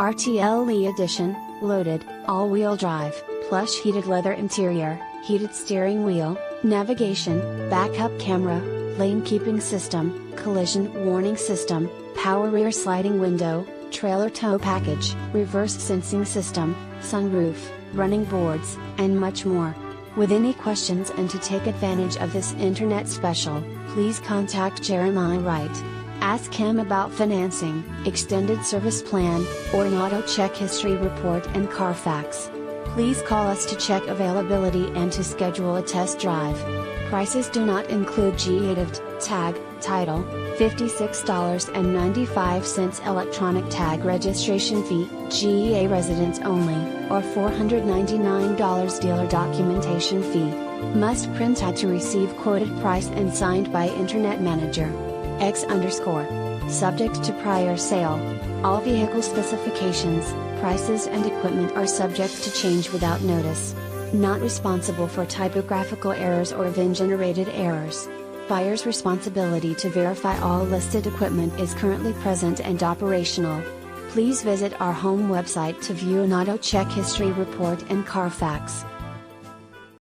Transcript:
RTL-E edition, loaded, all-wheel drive, plush heated leather interior, heated steering wheel, navigation, backup camera, lane keeping system, collision warning system, power rear sliding window, trailer tow package, reverse sensing system, sunroof, running boards, and much more. With any questions and to take advantage of this internet special, please contact Jeremiah Wright. Ask him about financing, extended service plan, or an auto check history report and Carfax. Please call us to check availability and to schedule a test drive. Prices do not include GEADAVT, tag, title, $56.95 electronic tag registration fee, GEA residents only, or $499 dealer documentation fee. Must print out to receive quoted price and signed by Internet Manager. X_. Subject to prior sale. All vehicle specifications, prices and equipment are subject to change without notice. Not responsible for typographical errors or VIN-generated errors. Buyer's responsibility to verify all listed equipment is currently present and operational. Please visit our home website to view an auto check history report and Carfax.